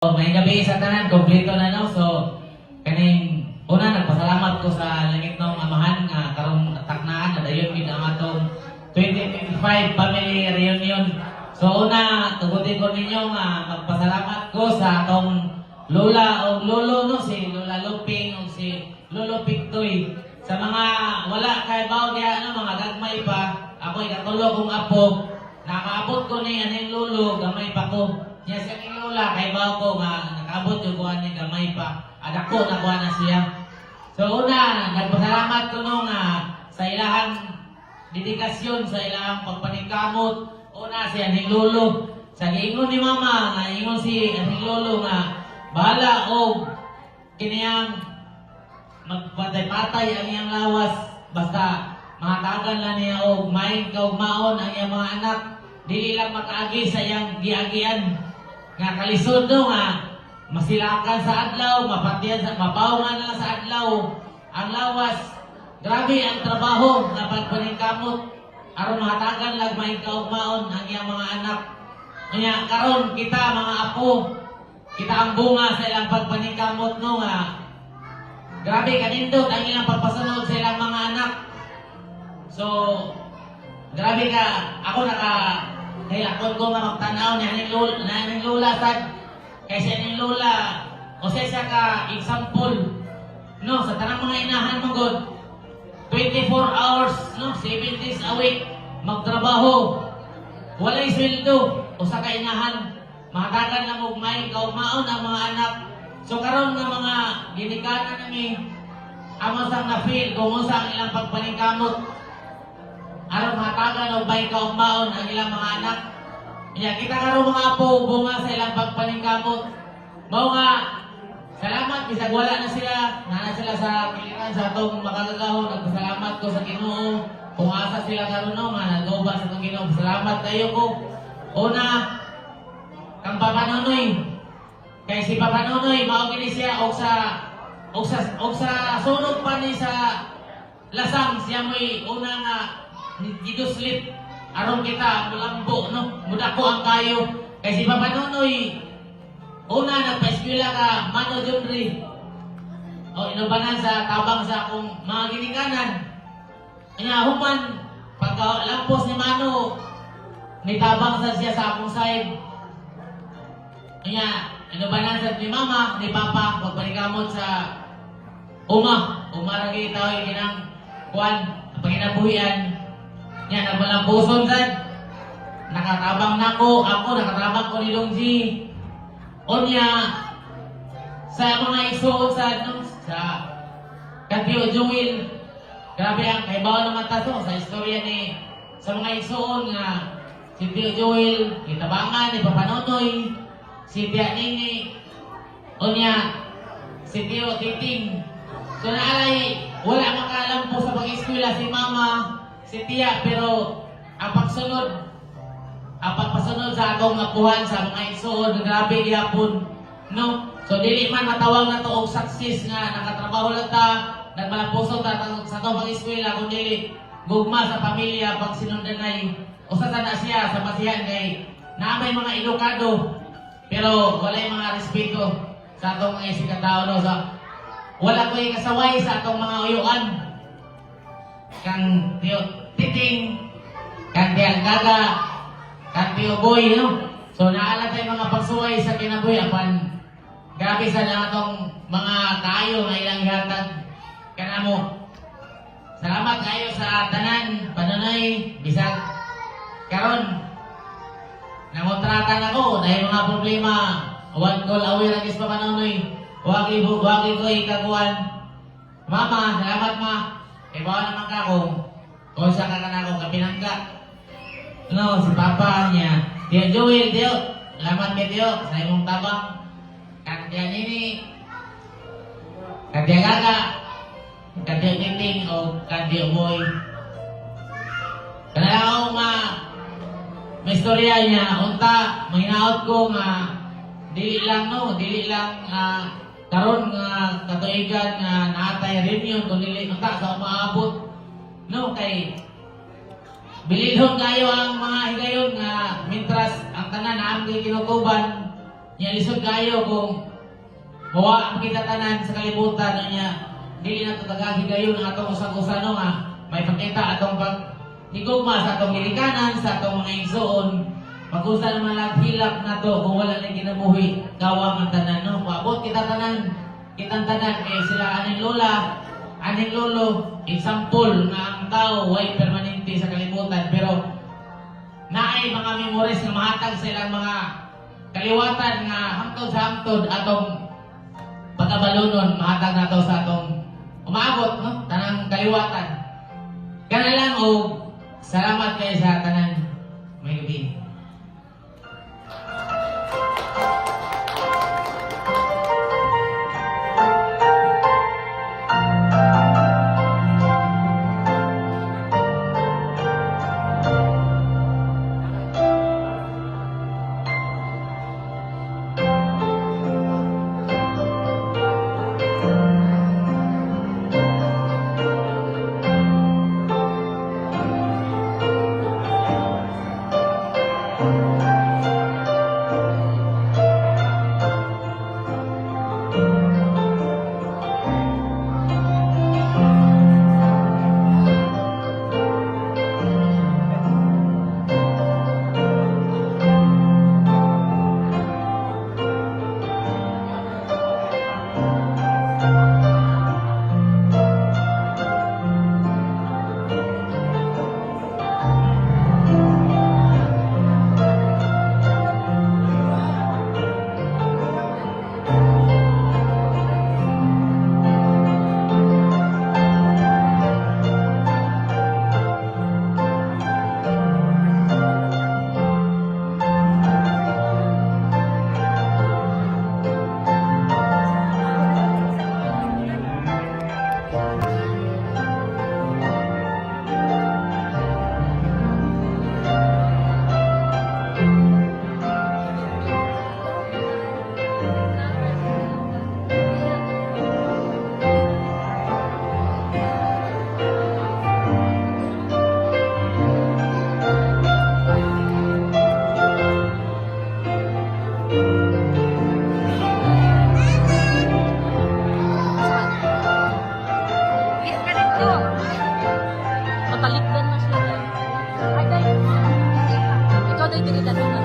May gabi sa tanan, kompleto na no. So, kaning una nagpasalamat ko sa langit ng amahan nga karong taknaan na dayon gid ang atong 2025 family reunion. So una tugutin ko ninyo nga magpasalamat ko sa atong lola o lolo no, si Lola Luping o si Lolo Pictoy. Sa mga wala kay baw diha ano, mga gagmay pa, ako ikatulo kong apo, nakaabot ko ni aning lolo, gamay pa ko. Niya siya ning lola kay baw ko nga nakaabot yung kuha niya gamay pa. Adako na kuha na siya. So una, nagpasalamat ko nung sa ilahang dedikasyon, sa ilahang pagpaningkamot. Una si aning lolo. Sa giingon ni mama, nga ingon si aning lolo nga bahala o kiniyang magpatay-patay ang iyang lawas. Basta makatagan lang niya o main kaugmaon ang iyang mga anak. Dili lang makaagi sa iyang giagian. Nga kalisod no nga masilakan sa adlaw, mapatiyan sa mapawngan na sa adlaw ang lawas. Grabe ang trabaho na pagpaningkamot aron mahatagan lag maing kaugmaon ang iyang mga anak. Kanya karon kita mga apo, kita ang bunga sa ilang pagpaningkamot no nga grabe kanindot ang ilang pagpasunod sa ilang mga anak. So grabe ka, ako hilakon ko nga magtanaw ni aning lola sad. Kasi aning lola, o siya ka example, no, sa tanang mga inahan mo god, 24 hours, no, 7 days a week, magtrabaho, walay sweldo, o sa kainahan, mahatagan na mo may kaugmaon ang mga anak. So karon nga mga ginikanan nami, amo sang na-feel kung unsa ang ilang pagpaningkamot, aron mahatagan og may kaugmaon ang ilang mga anak. Kaya kita karon mga apo bunga sa ilang pagpaningkamot. Mao nga salamat bisag wala na sila, nana sila sa kiliran sa atong makagagahon. Nagpasalamat ko sa Ginoo kung asa sila karon no nga nagauban sa atong Ginoo. Salamat kayo ko. Una kang Papa kay si Papa Nonoy mao gini siya og sa sunog pa ni sa lasang siya mo'y una nga giduslit aron kita mulambo no, mudako ang kayo. Kay si Papa Nonoy una nagpa-eskwela ka Mano Junri. O inubanan sa tabang sa akong mga ginikanan. Kanya human pagka-lampos ni Mano may tabang sa siya sa akong side. Kanya inubanan sa ni Mama, ni Papa pagpanikamot sa Uma ragi tawag ginang kuan panginabuhian. Yan, nagmalampuson sad. Nakatabang nako, ako nakatabang ko ni Longji. Onya, sa mga isuon sad no, sa Katio Jungil. Grabe ang kaibaw naman tato sa istorya ni sa mga isuon nga si Tio Joel, kitabangan ni Papa Nonoy, si Tia Nini, onya, si Tio Titing. So naalay, wala makalampo sa pag-eskwela si Mama, si Tia, pero ang pagpasunod sa atong apuhan sa mga isuod, grabe gihapon, no? So dili man matawag na to og success nga nakatrabaho lang ta, nagmalampuson ta sa atong pag-eskwela, kung dili gugma sa pamilya pag sinundanay. Usa na siya sa masihan kay naamay mga edukado, pero walay mga respeto sa atong mga isikatao no? So, wala ko'y kasaway sa atong mga uyuan. Kang Tio Titing, kang Tio Algaga, kang Tio Boy, no? So naala tayo mga pagsuway sa kinabuhi apan grabe sa atong mga kayo nga ilang hatag kanamo. Salamat kayo sa tanan, panunay, bisag karon nangontratan ako dahil mga problema. One call away lang is pa Nonoy. Wagi ko ikakuan. Mama, salamat ma. E bawa naman ka kung sa kakanakong kapinangga. No, si Papa niya. Tio Joel, Tio. Salamat kay Tio sa imong tabang. Kantia Nini. Kantia Gaga. Kantia Titing o Kantia Boy. Kanalaw nga may istorya niya. Unta, mahinaot ko nga dili lang karon nga katuigan nga naatay reunion kung dili unta sa umaabot no kay bililhon kayo ang mga higayon nga mintras ang tanan naam kay kinutuban Nya lisod kayo kung mawa ang kita tanan sa kalibutan niya, dili na to tagagi kayo ng atong usag-usa no nga may pakita atong pag higugma sa atong gilikanan sa atong mga igsoon. Pag-usa naman lang hilak na to kung wala na ginabuhi gawang ang tanan no. Paabot kita tanan, kitang tanan kay sila aning lola, aning lolo, example nga ang tao way permanente sa kalibutan pero naay mga memories nga mahatag sa ilang mga kaliwatan nga hangtod sa hangtod atong pagkabalunon mahatag na to sa atong umaabot no tanang kaliwatan. Kana lang og salamat kayo sa tanan. May gabi. Matalikdan na siya dahil. Ay, dahil. Ikaw dahil tinita doon.